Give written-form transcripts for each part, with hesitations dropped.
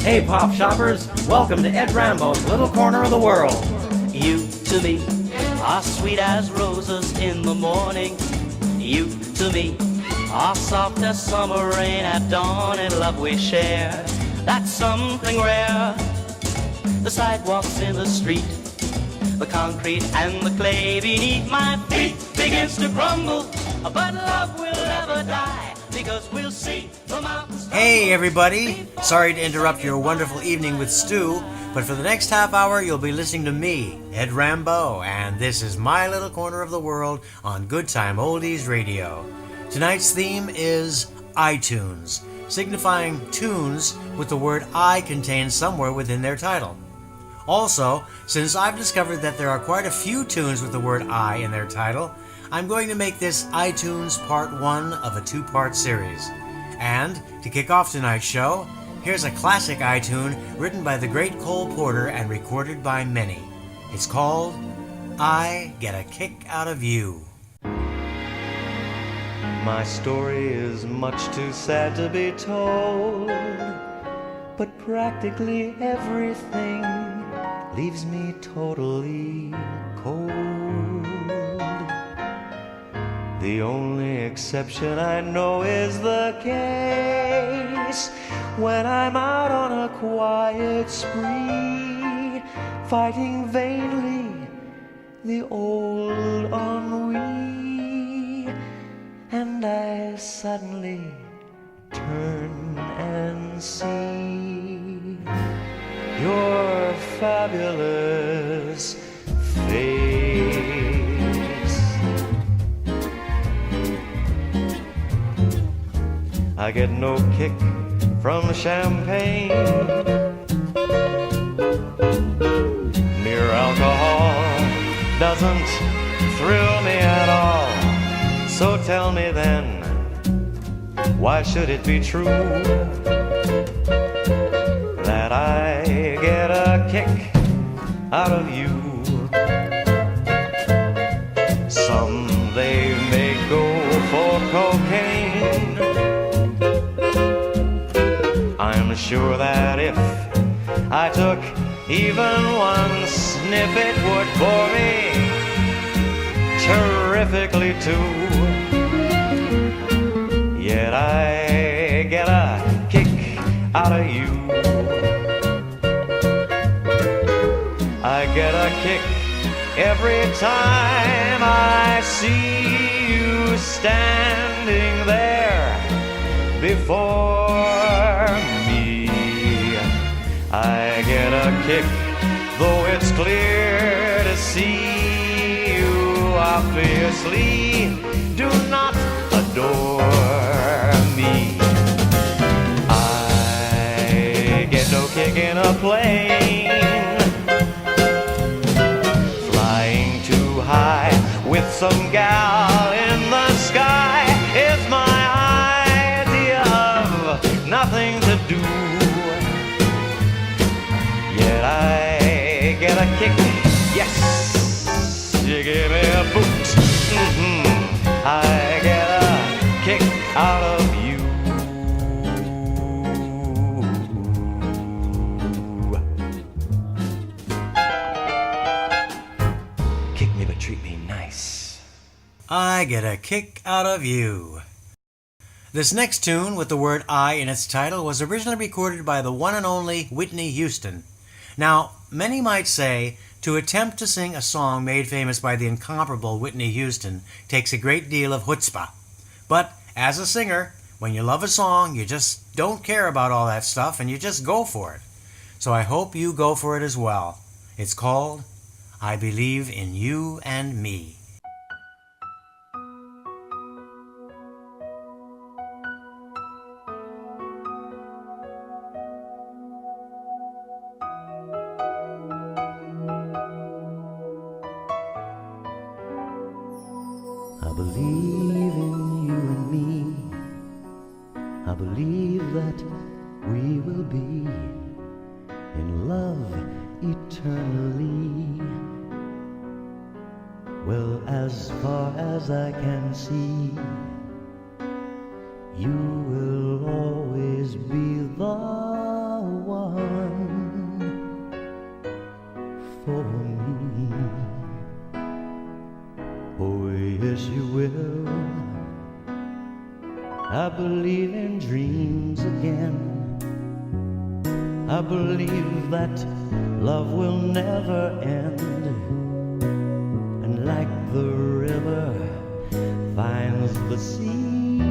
Hey pop shoppers, welcome to Ed Rambo's Little Corner of the World. You to me are sweet as roses in the morning. You to me are soft as summer rain at dawn. In love we share, that's something rare. The sidewalks in the street, the concrete and the clay beneath my feet begins to crumble, but love will never die, because we'll see the mountains. Hey everybody, sorry to interrupt your wonderful evening with Stu, but for the next half hour you'll be listening to me, Ed Rambeau, and this is my little corner of the world on Good Time Oldies Radio. Tonight's theme is iTunes, signifying tunes with the word I contained somewhere within their title. Also, since I've discovered that there are quite a few tunes with the word I in their title, I'm going to make this iTunes Part 1 of a two-part series. And, to kick off tonight's show, here's a classic iTune written by the great Cole Porter and recorded by many. It's called I Get a Kick Out of You. My story is much too sad to be told, but practically everything leaves me totally cold. The only exception I know is the case when I'm out on a quiet spree, fighting vainly the old ennui, and I suddenly turn and see your fabulous face. I get no kick from champagne, mere alcohol doesn't thrill me at all. So tell me then, why should it be true that I get a kick out of you? Some they may go for cocaine. I'm sure that if I took even one sniff, it would bore me terrifically too. Yet I get a kick out of you. I get a kick every time I see you standing there before me. I get a kick, though it's clear to see you obviously do not adore me. I get no kick in a plane, flying too high with some gal in the sky is my idea of nothing to do. Yet I get a kick, yes, you give me a boot. I get a kick out of you. Kick me but treat me nice. I Get a Kick Out of You. This next tune with the word I in its title was originally recorded by the one and only Whitney Houston. Now, many might say to attempt to sing a song made famous by the incomparable Whitney Houston takes a great deal of chutzpah. But as a singer, when you love a song, you just don't care about all that stuff and you just go for it. So I hope you go for it as well. It's called I Believe in You and Me. I believe in you and me. I believe that we will be in love eternally. Well, as far as I can see, you will always be the one. I believe in dreams again. I believe that love will never end. And like the river finds the sea,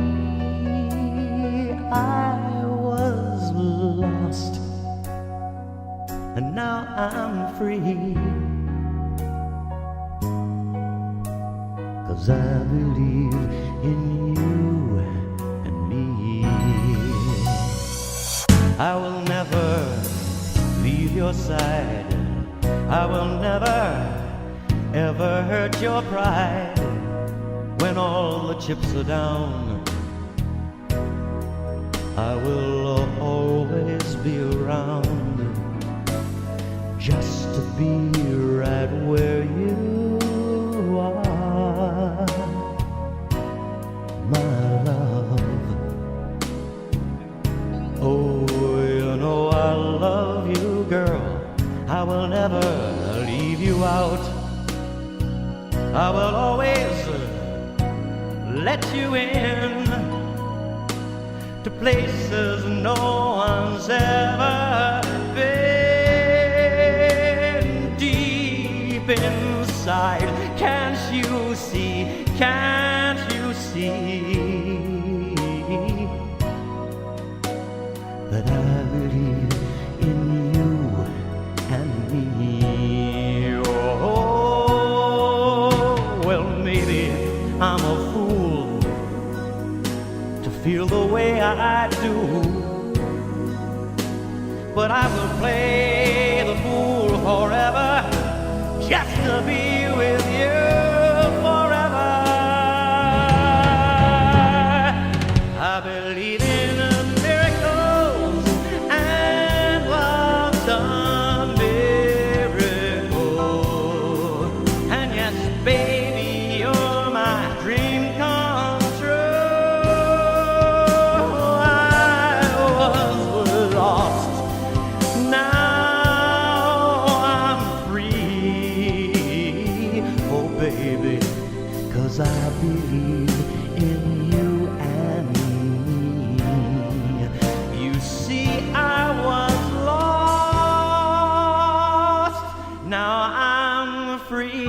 I was lost, and now I'm free. 'Cause I believe in you and me. I will never leave your side. I will never ever hurt your pride. When all the chips are down, I will always be around, just to be right where you are, my love. Oh, you know I love you, girl. I will never leave you out. I will always let you in to places no one's ever been. Deep inside, can't you see, can't you see that I believe in you and me? Oh, well, maybe I'm a fool to feel the way I do, but I will play the fool forever, just to be with you forever. I believe in miracles and love's done miracle. And yes, baby, you're my dream come true. I was lost, now I'm free. Oh baby, 'cause I believe in you and me. You see, I was lost, now I'm free.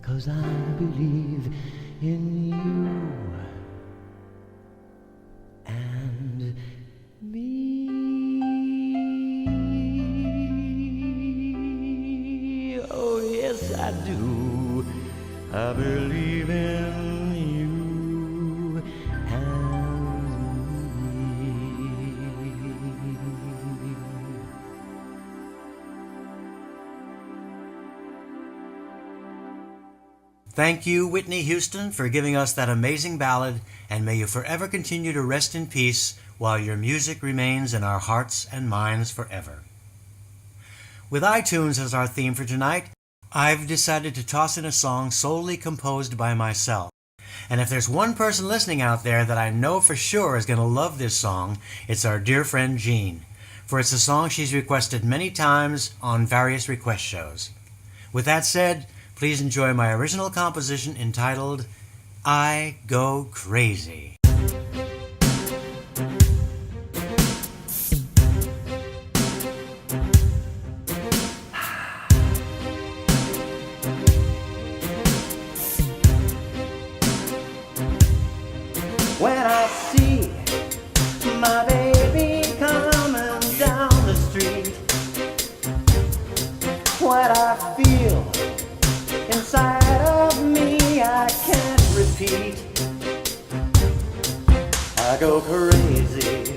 'Cause I believe in you and me. Oh yes, I do. I believe in you and me. Thank you, Whitney Houston, for giving us that amazing ballad, and may you forever continue to rest in peace while your music remains in our hearts and minds forever. With iTunes as our theme for tonight, I've decided to toss in a song solely composed by myself. And if there's one person listening out there that I know for sure is going to love this song, it's our dear friend Jean, for it's a song she's requested many times on various request shows. With that said, please enjoy my original composition entitled I Go Crazy. When I see my baby coming down the street, what I feel inside of me I can't repeat. I go crazy,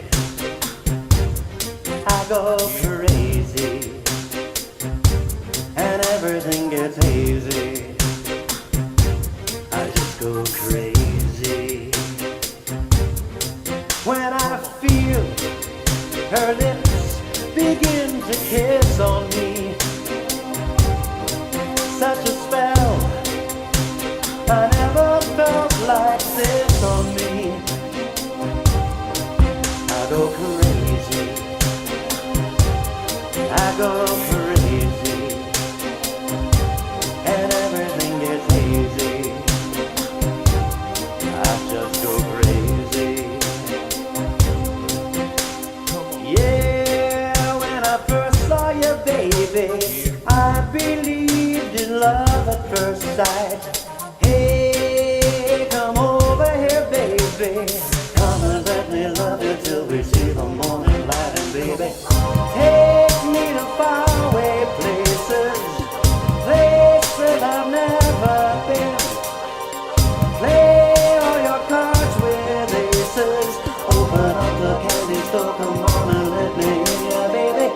I go crazy, and everything gets hazy. I just go crazy when I feel her lips begin to kiss on me. Such a spell, I never felt like this on me. I go crazy, I go crazy, and everything right. Hey, come over here, baby. Come and let me love you till we see the morning light. And baby, take me to faraway places, places I've never been. Play all your cards with aces. Open up the candy store, come on and let me in, yeah, baby.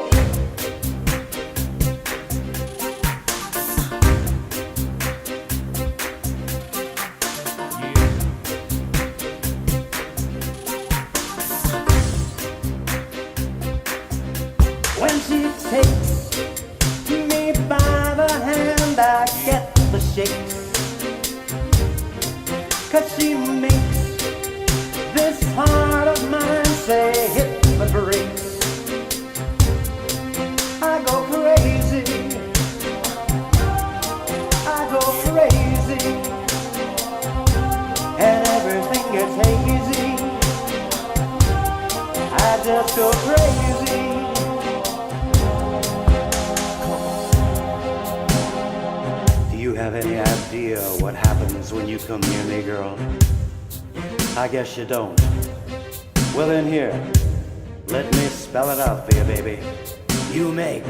When she takes me by the hand, I get the shakes. 'Cause she makes this heart of mine say hit the brakes. I go crazy, I go crazy, and everything gets hazy. I just go crazy. Do you have any idea what happens when you come near me, girl? I guess you don't. Well then here, let me spell it out for you, baby. You make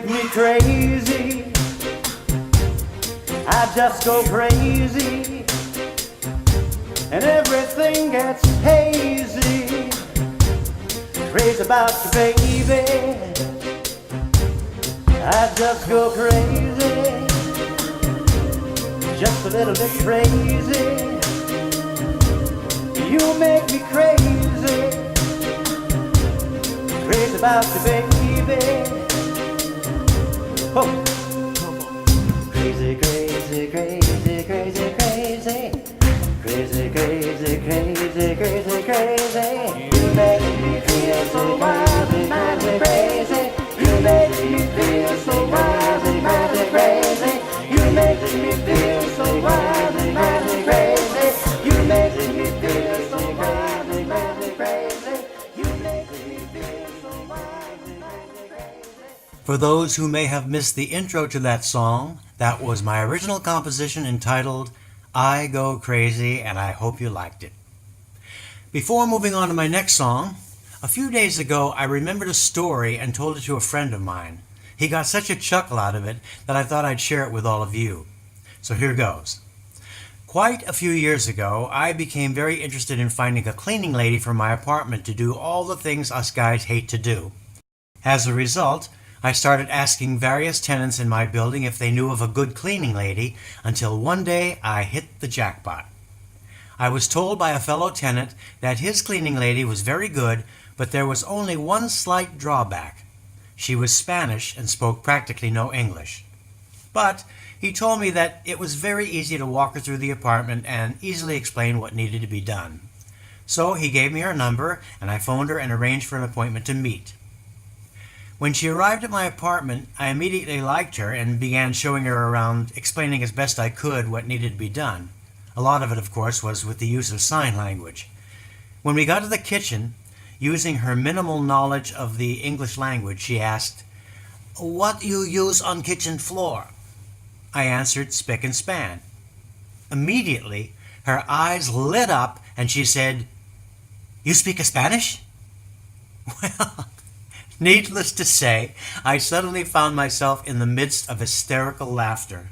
me crazy. I just go crazy, and everything gets hazy. Crazy about you, baby. I just go crazy, just a little bit crazy. You make me crazy, crazy about you, baby. Oh, crazy, crazy, crazy, crazy, crazy, crazy, crazy, crazy, crazy, crazy. You make me feel so wild and mad and crazy. You make me feel so wild and mad and crazy. You make me feel so wild and mad and crazy. You make me feel so wild and mad and crazy. You make me feel so wild and mad and crazy. For those who may have missed the intro to that song, that was my original composition entitled I Go Crazy, and I hope you liked it. Before moving on to my next song, a few days ago I remembered a story and told it to a friend of mine. He got such a chuckle out of it that I thought I'd share it with all of you. So here goes. Quite a few years ago, I became very interested in finding a cleaning lady for my apartment to do all the things us guys hate to do. As a result, I started asking various tenants in my building if they knew of a good cleaning lady, until one day I hit the jackpot. I was told by a fellow tenant that his cleaning lady was very good, but there was only one slight drawback. She was Spanish and spoke practically no English. But he told me that it was very easy to walk her through the apartment and easily explain what needed to be done. So he gave me her number, and I phoned her and arranged for an appointment to meet. When she arrived at my apartment, I immediately liked her and began showing her around, explaining as best I could what needed to be done. A lot of it, of course, was with the use of sign language. When we got to the kitchen, using her minimal knowledge of the English language, she asked, "What you use on kitchen floor?" I answered, "Spick and span." Immediately, her eyes lit up and she said, "You speak a Spanish?" Well, needless to say, I suddenly found myself in the midst of hysterical laughter.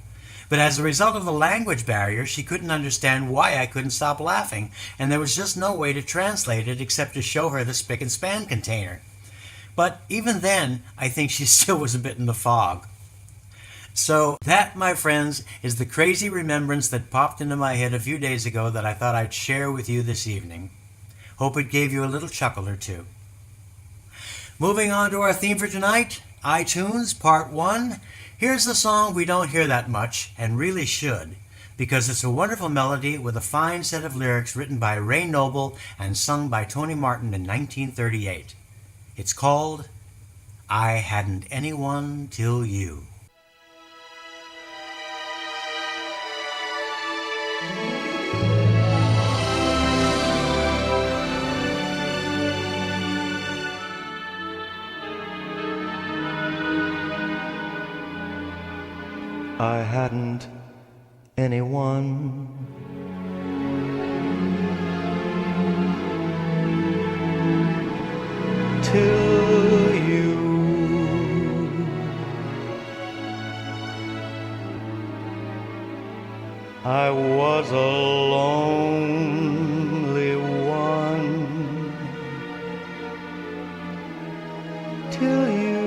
But as a result of the language barrier, she couldn't understand why I couldn't stop laughing, and there was just no way to translate it except to show her the spick and span container. But even then, I think she still was a bit in the fog. So that, my friends, is the crazy remembrance that popped into my head a few days ago that I thought I'd share with you this evening. Hope it gave you a little chuckle or two. Moving on to our theme for tonight, iTunes, Part 1. Here's the song we don't hear that much, and really should, because it's a wonderful melody with a fine set of lyrics written by Ray Noble and sung by Tony Martin in 1938. It's called I Hadn't Anyone Till You. I hadn't anyone. Till you I was a lonely one. Till you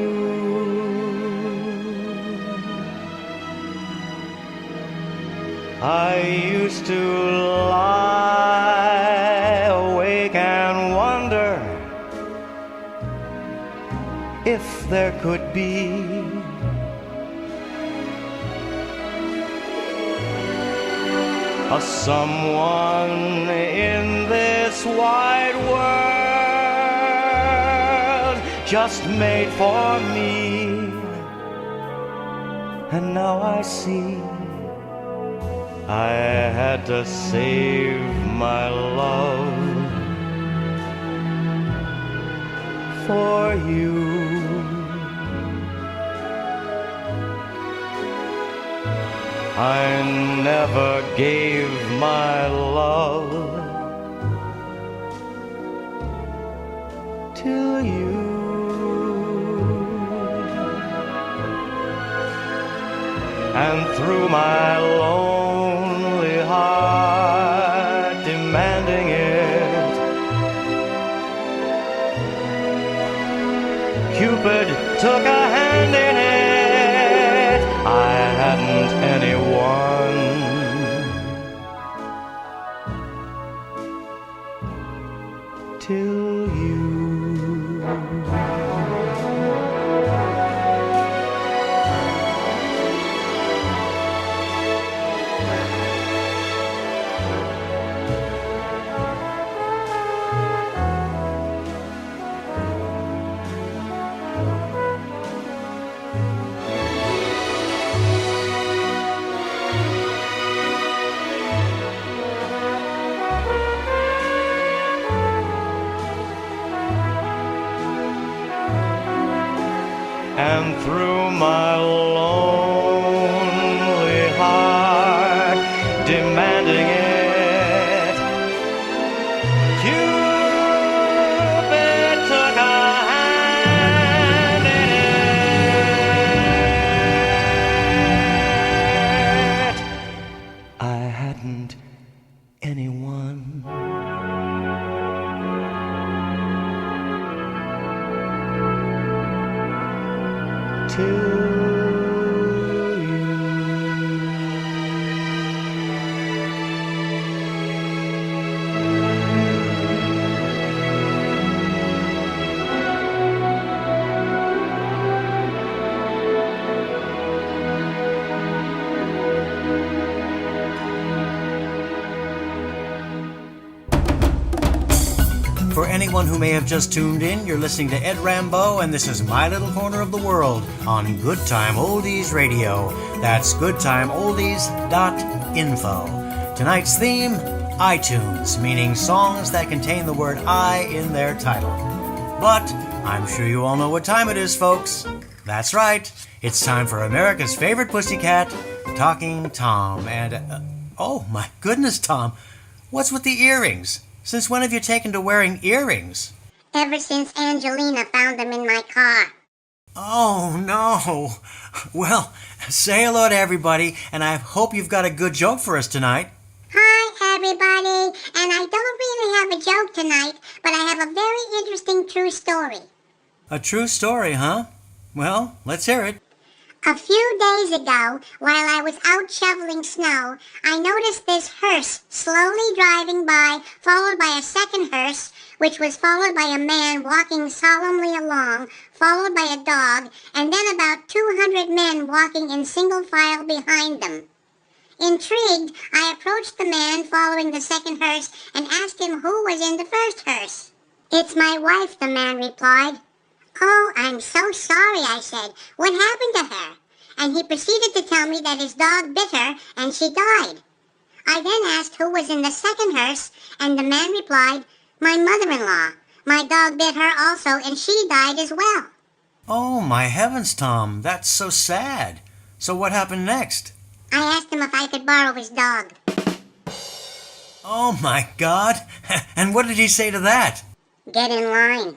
I used to lie awake and wonder if there could be a someone in this wide world just made for me. And now I see I had to save my love for you. I never gave my love to you. And through my lonely heart demanding it, Cupid took a hand in it. I hadn't anyone till you. And through my lonely heart demanding it, Cupid took a hand in it. I hadn't anyone till you. For anyone who may have just tuned in, you're listening to Ed Rambeau, and this is My Little Corner of the World on Good Time Oldies Radio. That's goodtimeoldies.info. Tonight's theme, iTunes, meaning songs that contain the word I in their title. But I'm sure you all know what time it is, folks. That's right. It's time for America's favorite pussycat, Talking Tom. And, oh my goodness, Tom, what's with the earrings? Since when have you taken to wearing earrings? Ever since Angelina found them in my car. Oh, no. Well, say hello to everybody, and I hope you've got a good joke for us tonight. Hi, everybody. And I don't really have a joke tonight, but I have a very interesting true story. A true story, huh? Well, let's hear it. A few days ago, while I was out shoveling snow, I noticed this hearse slowly driving by, followed by a second hearse, which was followed by a man walking solemnly along, followed by a dog, and then about 200 men walking in single file behind them. Intrigued, I approached the man following the second hearse and asked him who was in the first hearse. "It's my wife," the man replied. "Oh, I'm so sorry," I said. "What happened to her?" And he proceeded to tell me that his dog bit her and she died. I then asked who was in the second hearse, and the man replied, "My mother-in-law. My dog bit her also, and she died as well." Oh, my heavens, Tom, that's so sad. So what happened next? I asked him if I could borrow his dog. Oh my God! And what did he say to that? Get in line.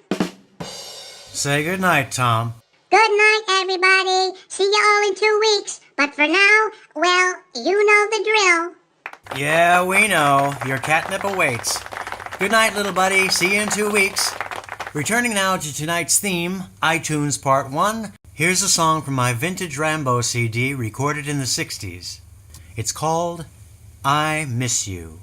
Say goodnight, Tom. Good night, everybody. See you all in 2 weeks. But for now, well, you know the drill. Yeah, we know. Your catnip awaits. Good night, little buddy. See you in 2 weeks. Returning now to tonight's theme, iTunes Part 1, here's a song from my vintage Rambo CD recorded in the 60s. It's called I Miss You.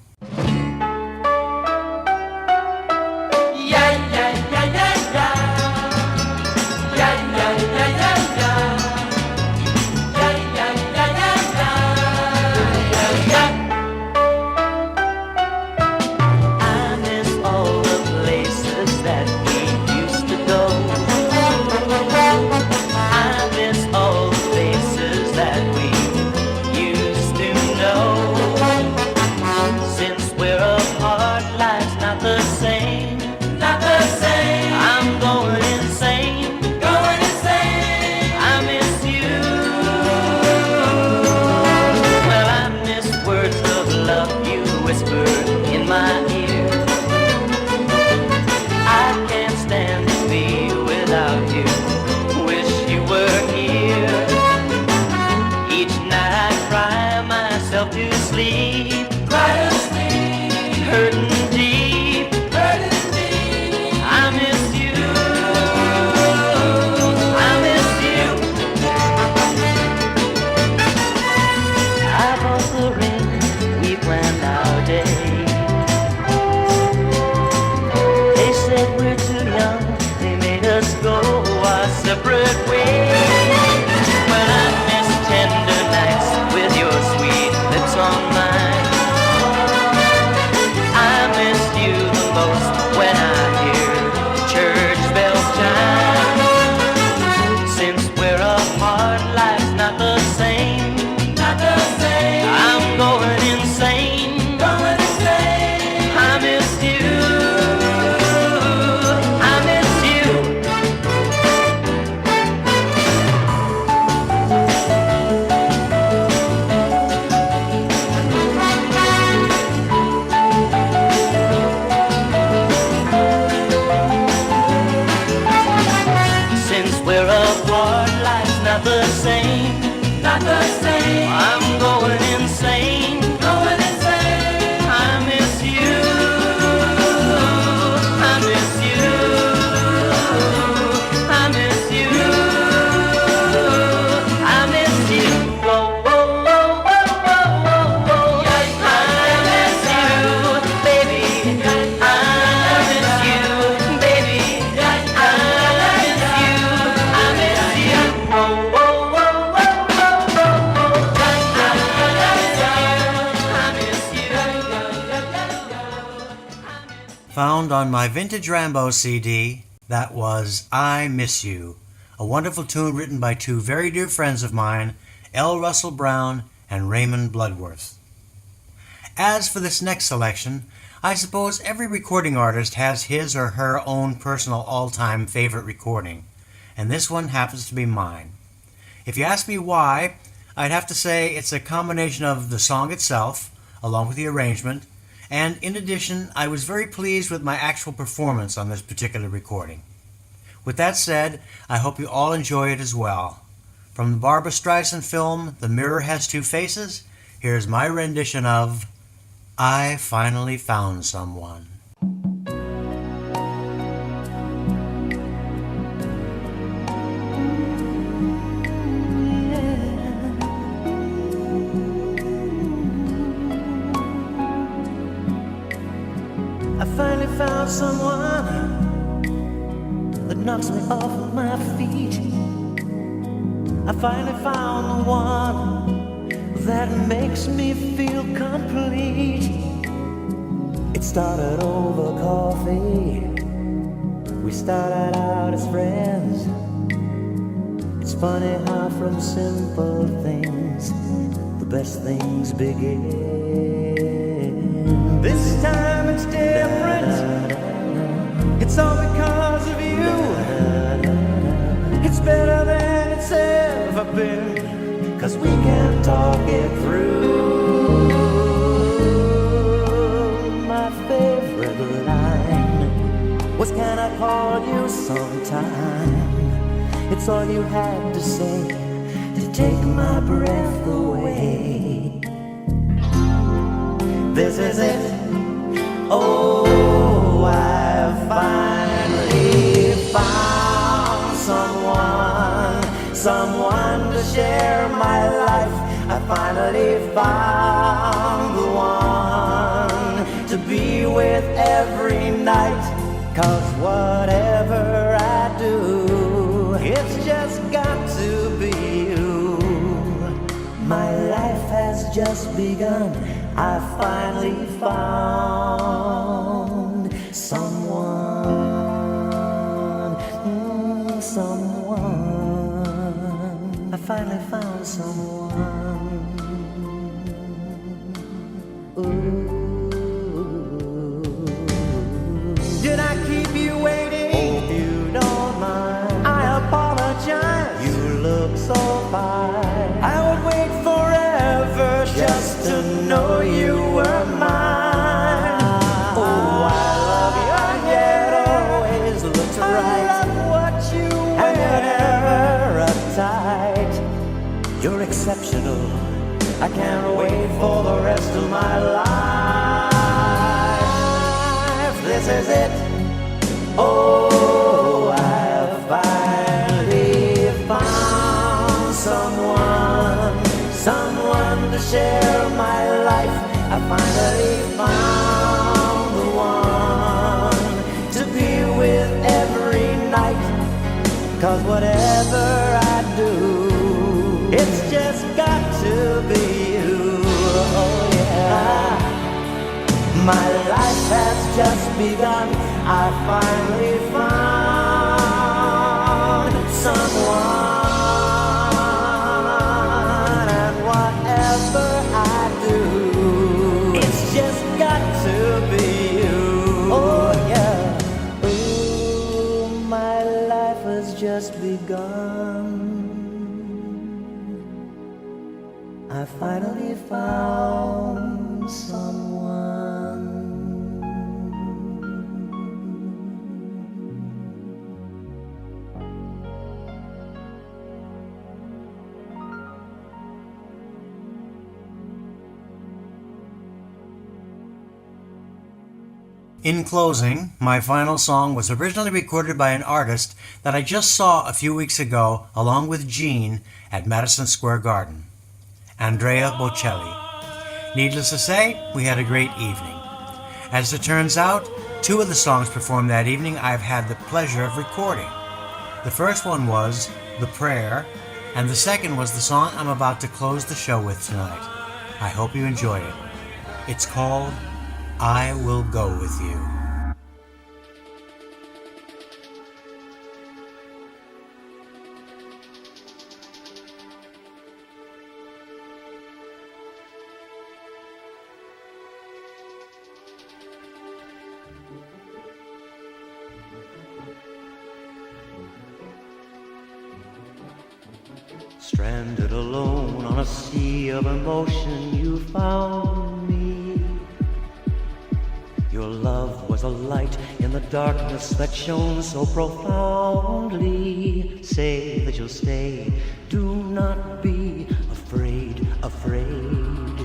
Found on my vintage Rambo CD, that was I Miss You, a wonderful tune written by two very dear friends of mine, L. Russell Brown and Raymond Bloodworth. As for this next selection, I suppose every recording artist has his or her own personal all-time favorite recording, and this one happens to be mine. If you ask me why, I'd have to say it's a combination of the song itself, along with the arrangement, and in addition, I was very pleased with my actual performance on this particular recording. With that said, I hope you all enjoy it as well. From the Barbra Streisand film, The Mirror Has Two Faces, here's my rendition of I Finally Found Someone. I finally found someone that knocks me off of my feet. I finally found the one that makes me feel complete. It started over coffee. We started out as friends. It's funny how from simple things the best things begin. This time it's different. It's all because of you. It's better than it's ever been, 'cause we can talk it through. sometime. It's all you had to say to take my breath away. This is it. Oh, I finally found someone to share my life. I finally found the one to be with every night. 'Cause whatever I do, it's just got to be you. My life has just begun. I finally found someone, someone. I finally found someone. Ooh. Did I keep you waiting? Hope you don't mind. I apologize. You look so fine. I would wait forever just to know you were mine. Oh, I love you, and yet always looks right. I love what you wear, and you're never uptight. You're exceptional. I can't wait for the rest of my life. This is it. Oh, I've finally found someone to share my life. I finally found the one to be with every night. 'Cause whatever I do, it's just got to be you. Oh yeah. My life has just begun. I finally found someone, and whatever I do, it's just got to be you. Oh yeah. Ooh, my life has just begun. I finally found someone. In closing, my final song was originally recorded by an artist that I just saw a few weeks ago along with Gene at Madison Square Garden, Andrea Bocelli. Needless to say, we had a great evening. As it turns out, 2 of the songs performed that evening I've had the pleasure of recording. The first one was The Prayer, and the second was the song I'm about to close the show with tonight. I hope you enjoy it. It's called I Will Go With You. Stranded alone on a sea of emotion, you found me. Your love was a light in the darkness that shone so profoundly. Say that you'll stay, do not be afraid, afraid.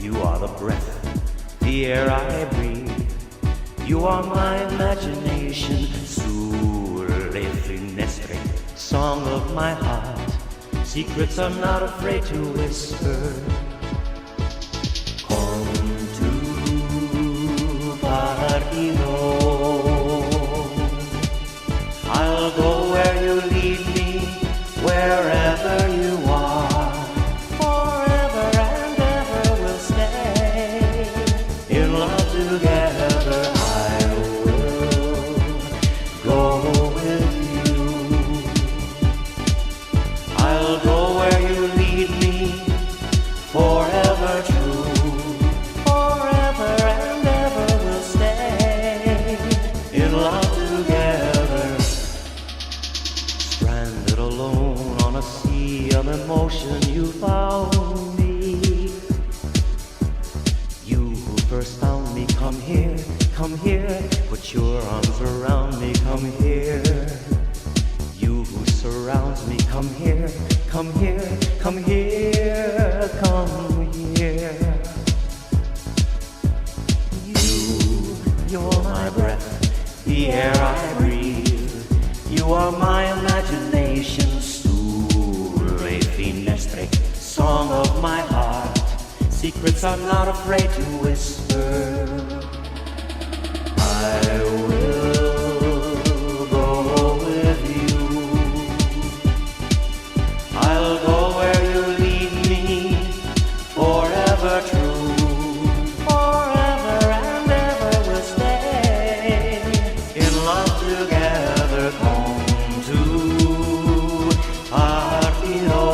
You are the breath, the air I breathe. You are my imagination, sulle finestre, song of my heart. Secrets I'm not afraid to whisper. I'll go where you lead me, wherever you are. Forever and ever we'll stay in love together. I will go with you. I'll go where you lead me, forever true. Emotion, you found me. You who first found me, come here, put your arms around me, come here. You who surrounds me, come here, come here, come here, come here. You're my breath, the air I breathe. You are my imagination, sulle finestre, song of my heart. Secrets I'm not afraid to whisper. I will go with you. I'll go where you lead me, forever true. Forever and ever we'll stay in love together. Come to Artiro.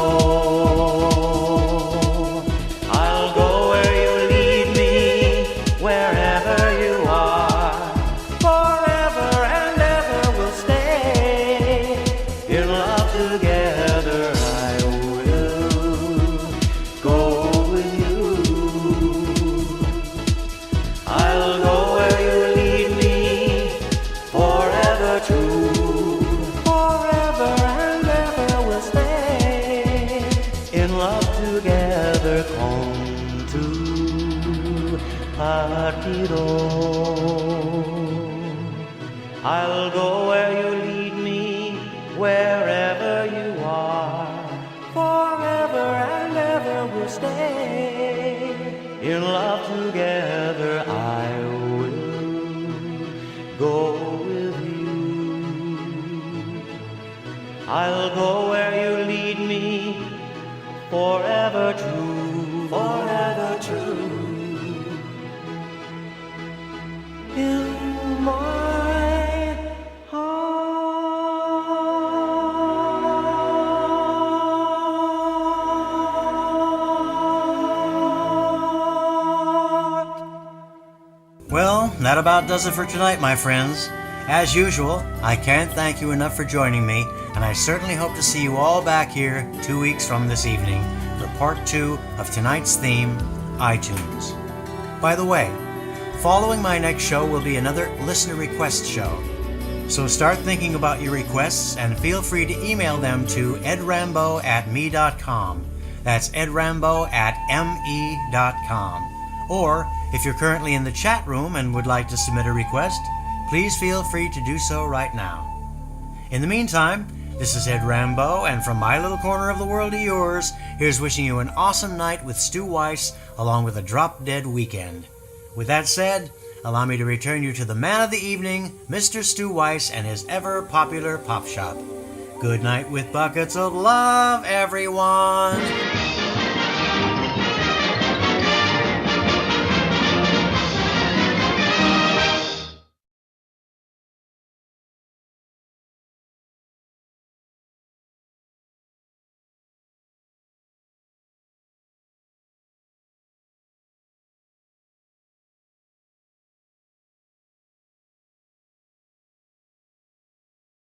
I'll go where you lead me, wherever you are. Forever and ever we'll stay in love together. I will go with you. I'll go where you lead me, forever true. Forever and ever we'll stay in love together. Come to Artiro. I'll go where you lead me, wherever you are. Forever and ever we'll stay in love together. I will go with you. I'll go where you lead me, forever true. Forever true. In my heart. Well, that about does it for tonight, my friends. As usual, I can't thank you enough for joining me, and I certainly hope to see you all back here 2 weeks from this evening for part 2 of tonight's theme, iTunes. By the way, following my next show will be another listener request show. So start thinking about your requests and feel free to email them to edrambo@me.com. That's edrambo@me.com. Or, if you're currently in the chat room and would like to submit a request, please feel free to do so right now. In the meantime, this is Ed Rambeau, and from my little corner of the world to yours, here's wishing you an awesome night with Stu Weiss, along with a drop-dead weekend. With that said, allow me to return you to the man of the evening, Mr. Stu Weiss, and his ever-popular pop shop. Good night with buckets of love, everyone!